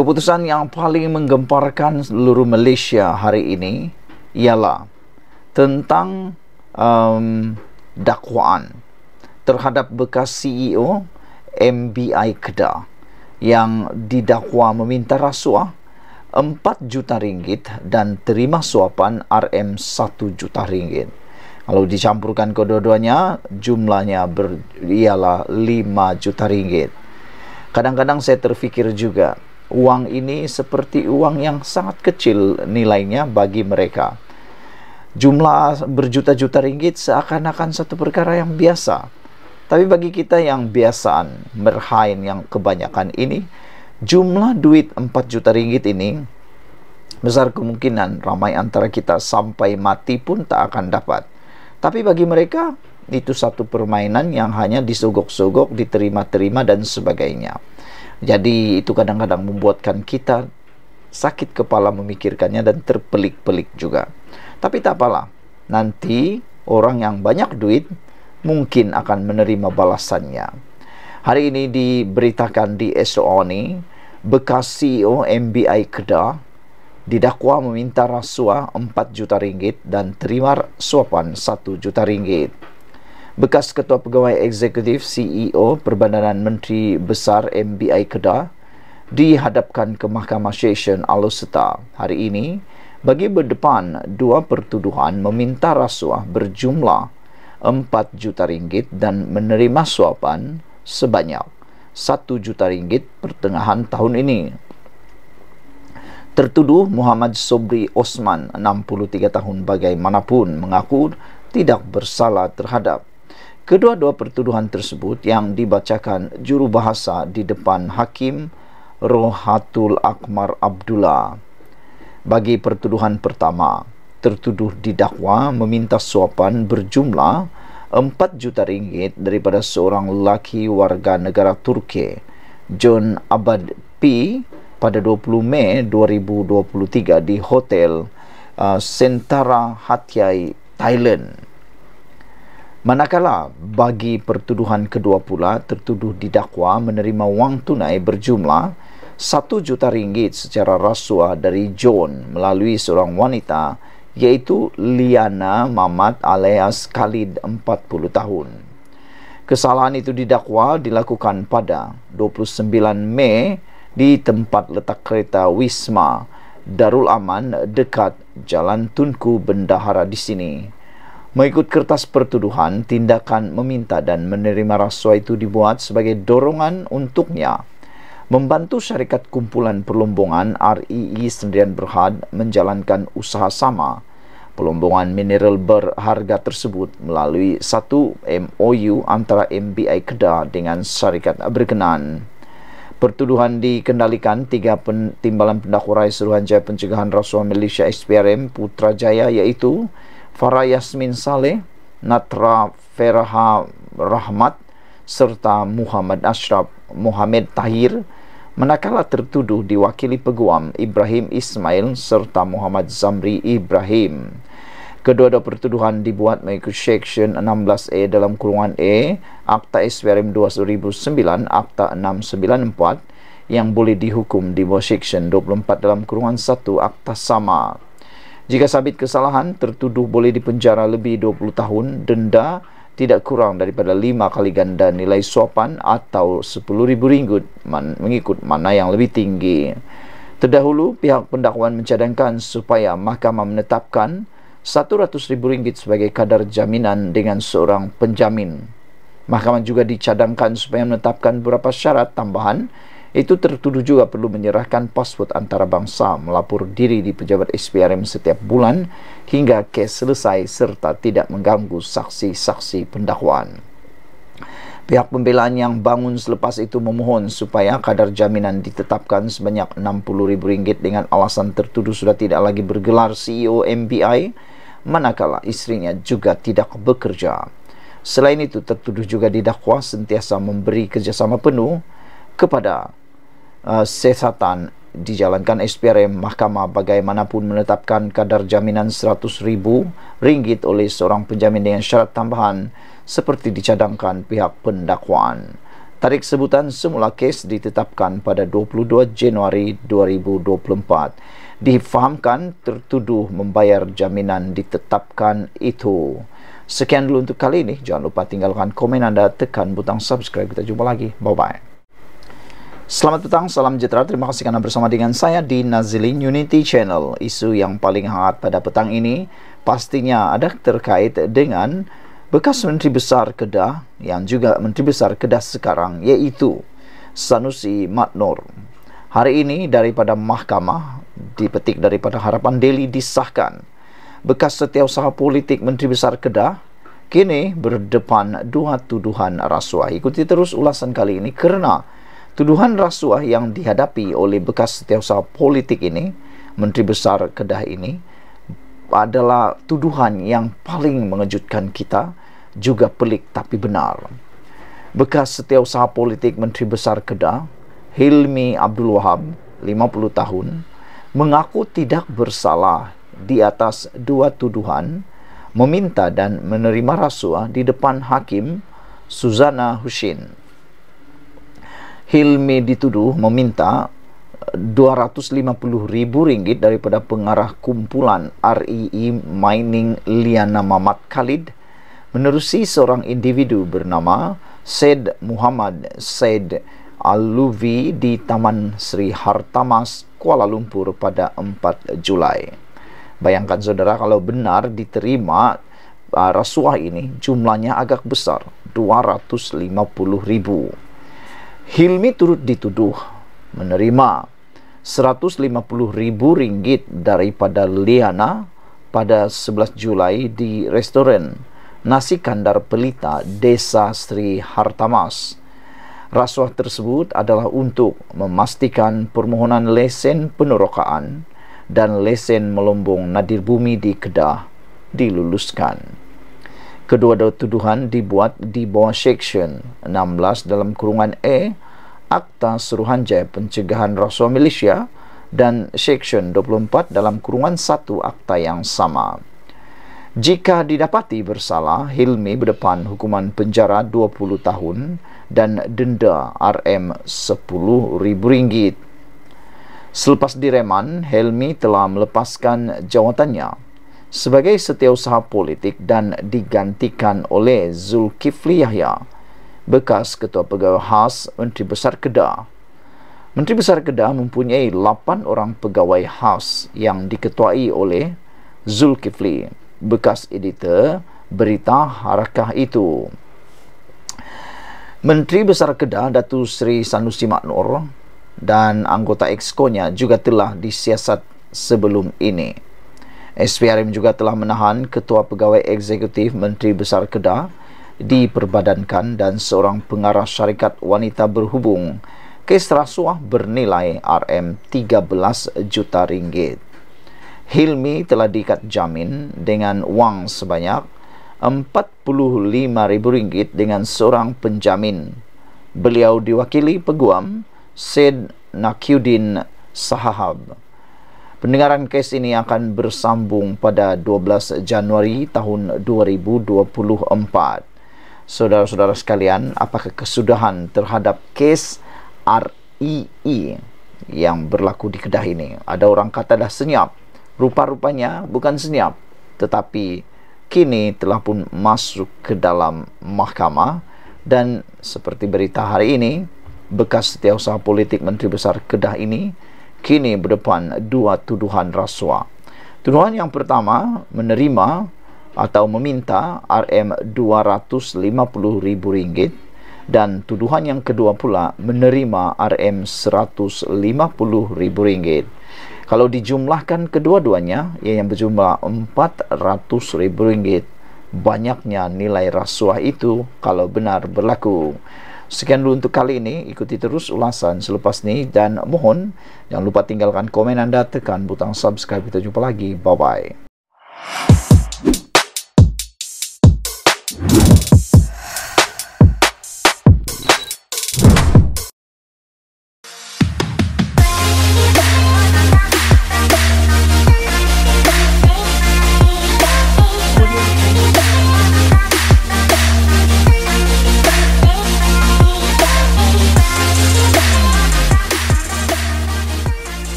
Keputusan yang paling menggemparkan seluruh Malaysia hari ini ialah tentang dakwaan terhadap bekas CEO MBI Kedah yang didakwa meminta rasuah 4 juta ringgit dan terima suapan RM1 juta ringgit. Kalau dicampurkan kedua-duanya, jumlahnya ialah 5 juta ringgit. Kadang-kadang saya terfikir juga, uang ini seperti uang yang sangat kecil nilainya bagi mereka. Jumlah berjuta-juta ringgit seakan-akan satu perkara yang biasa. Tapi bagi kita yang biasaan, berhain yang kebanyakan ini, jumlah duit 4 juta ringgit ini, besar kemungkinan ramai antara kita sampai mati pun tak akan dapat. Tapi bagi mereka, itu satu permainan yang hanya disogok-sogok, diterima-terima dan sebagainya. Jadi itu kadang-kadang membuatkan kita sakit kepala memikirkannya dan terpelik-pelik juga. Tapi tak apalah, nanti orang yang banyak duit mungkin akan menerima balasannya. Hari ini diberitakan di SO ni, bekas CEO MBI Kedah didakwa meminta rasuah 4 juta ringgit dan terima suapan 1 juta ringgit. Bekas Ketua Pegawai Eksekutif CEO Perbandaran Menteri Besar MBI Kedah dihadapkan ke Mahkamah Session Alor hari ini bagi berdepan dua pertuduhan meminta rasuah berjumlah 4 juta ringgit dan menerima suapan sebanyak 1 juta ringgit pertengahan tahun ini. Tertuduh Muhammad Sobri Osman, 63 tahun bagaimanapun, mengaku tidak bersalah terhadap kedua-dua pertuduhan tersebut yang dibacakan jurubahasa di depan Hakim Rohatul Akmar Abdullah. Bagi pertuduhan pertama, tertuduh didakwa meminta suapan berjumlah 4 juta ringgit daripada seorang lelaki warga negara Turki, John Abad P, pada 20 Mei 2023 di Hotel Sentara Hatyai, Thailand. Manakala bagi pertuduhan kedua pula, tertuduh didakwa menerima wang tunai berjumlah 1 juta ringgit secara rasuah dari John melalui seorang wanita iaitu Liana Mamat alias Khalid, 40 tahun. Kesalahan itu didakwa dilakukan pada 29 Mei di tempat letak kereta Wisma Darul Aman dekat Jalan Tunku Bendahara di sini. Mengikut kertas pertuduhan, tindakan meminta dan menerima rasuah itu dibuat sebagai dorongan untuknya membantu syarikat kumpulan perlombongan REE Sdn Bhd menjalankan usaha sama perlombongan mineral berharga tersebut melalui satu MOU antara MBI Kedah dengan syarikat berkenaan. Pertuduhan dikendalikan 3 timbalan pendakwa Suruhanjaya Pencegahan Rasuah Malaysia SPRM Putrajaya iaitu Farah Yasmin Saleh, Natra Ferha Rahmat serta Muhammad Ashraf Mohamed Tahir, manakala tertuduh diwakili peguam Ibrahim Ismail serta Muhammad Zamri Ibrahim. Kedua-dua pertuduhan dibuat mengikut Seksyen 16A dalam kurungan A Akta SPRM 2009 Akta 694 yang boleh dihukum di bawah Seksyen 24 dalam kurungan 1 Akta sama. Jika sabit kesalahan, tertuduh boleh dipenjara lebih 20 tahun, denda tidak kurang daripada 5 kali ganda nilai suapan atau RM10,000 mengikut mana yang lebih tinggi. Terdahulu, pihak pendakwan mencadangkan supaya mahkamah menetapkan RM100,000 sebagai kadar jaminan dengan seorang penjamin. Mahkamah juga dicadangkan supaya menetapkan beberapa syarat tambahan. Itu tertuduh juga perlu menyerahkan pasport antarabangsa, melapor diri di pejabat SPRM setiap bulan hingga kes selesai serta tidak mengganggu saksi-saksi pendakwaan. Pihak pembelaan yang bangun selepas itu memohon supaya kadar jaminan ditetapkan sebanyak RM60,000 dengan alasan tertuduh sudah tidak lagi bergelar CEO MBI, manakala isterinya juga tidak bekerja. Selain itu, tertuduh juga didakwa sentiasa memberi kerjasama penuh kepada siasatan dijalankan SPRM. Mahkamah bagaimanapun menetapkan kadar jaminan RM100,000 oleh seorang penjamin dengan syarat tambahan seperti dicadangkan pihak pendakwaan. Tarikh sebutan semula kes ditetapkan pada 22 Januari 2024. Difahamkan tertuduh membayar jaminan ditetapkan itu. Sekian dulu untuk kali ini. Jangan lupa tinggalkan komen anda, tekan butang subscribe. Kita jumpa lagi. Bye-bye. Selamat petang, salam sejahtera. Terima kasih karena bersama dengan saya di Nazilin Unity Channel. Isu yang paling hangat pada petang ini pastinya ada terkait dengan bekas Menteri Besar Kedah yang juga Menteri Besar Kedah sekarang, yaitu Sanusi Mat Noor. Hari ini daripada mahkamah, dipetik daripada Harapan Daily, disahkan bekas setiausaha politik Menteri Besar Kedah kini berdepan dua tuduhan rasuah. Ikuti terus ulasan kali ini kerana tuduhan rasuah yang dihadapi oleh bekas setiausaha politik ini, Menteri Besar Kedah ini, adalah tuduhan yang paling mengejutkan kita, juga pelik tapi benar. Bekas setiausaha politik Menteri Besar Kedah, Hilmi Abdul Wahab, 50 tahun, mengaku tidak bersalah di atas dua tuduhan meminta dan menerima rasuah di depan Hakim Suzana Husin. Hilmi dituduh meminta RM250,000 daripada pengarah kumpulan REE Mining Liana Mamat Khalid menerusi seorang individu bernama Said Muhammad Said Al-Luvi di Taman Sri Hartamas, Kuala Lumpur pada 4 Julai. Bayangkan saudara, kalau benar diterima rasuah ini, jumlahnya agak besar, RM250,000. Hilmi turut dituduh menerima RM150,000 daripada Liana pada 11 Julai di restoran Nasi Kandar Pelita, Desa Sri Hartamas. Rasuah tersebut adalah untuk memastikan permohonan lesen penerokaan dan lesen melombong nadir bumi di Kedah diluluskan. Kedua-dua tuduhan dibuat di bawah Seksyen 16 dalam kurungan E Akta Suruhanjaya Pencegahan Rasuah Malaysia dan Seksyen 24 dalam kurungan 1 akta yang sama. Jika didapati bersalah, Hilmi berdepan hukuman penjara 20 tahun dan denda RM10,000. Selepas direman, Hilmi telah melepaskan jawatannya sebagai setiausaha politik dan digantikan oleh Zulkifli Yahya, bekas Ketua Pegawai Khas Menteri Besar Kedah. Menteri Besar Kedah mempunyai 8 orang pegawai khas yang diketuai oleh Zulkifli, bekas editor berita Harakah itu. Menteri Besar Kedah Datuk Seri Sanusi Mat Noor dan anggota Exco-nya juga telah disiasat sebelum ini. SPRM juga telah menahan Ketua Pegawai Eksekutif Menteri Besar Kedah diperbadankan dan seorang pengarah syarikat wanita berhubung. Kes rasuah bernilai RM13 juta. Hilmi telah diikat jamin dengan wang sebanyak RM45,000 dengan seorang penjamin. Beliau diwakili Peguam Syed Nakiuddin Sahab. Pendengaran kes ini akan bersambung pada 12 Januari tahun 2024. Saudara-saudara sekalian, apakah kesudahan terhadap kes REE yang berlaku di Kedah ini? Ada orang kata dah senyap. Rupa-rupanya bukan senyap, tetapi kini telah pun masuk ke dalam mahkamah. Dan seperti berita hari ini, bekas setiausaha politik Menteri Besar Kedah ini kini berdepan dua tuduhan rasuah. Tuduhan yang pertama menerima atau meminta RM250,000 dan tuduhan yang kedua pula menerima RM150,000. Kalau dijumlahkan kedua-duanya, yang berjumlah RM400,000. Banyaknya nilai rasuah itu kalau benar berlaku. Sekian dulu untuk kali ini. Ikuti terus ulasan selepas ini dan mohon jangan lupa tinggalkan komen anda, tekan butang subscribe. Kita jumpa lagi. Bye bye.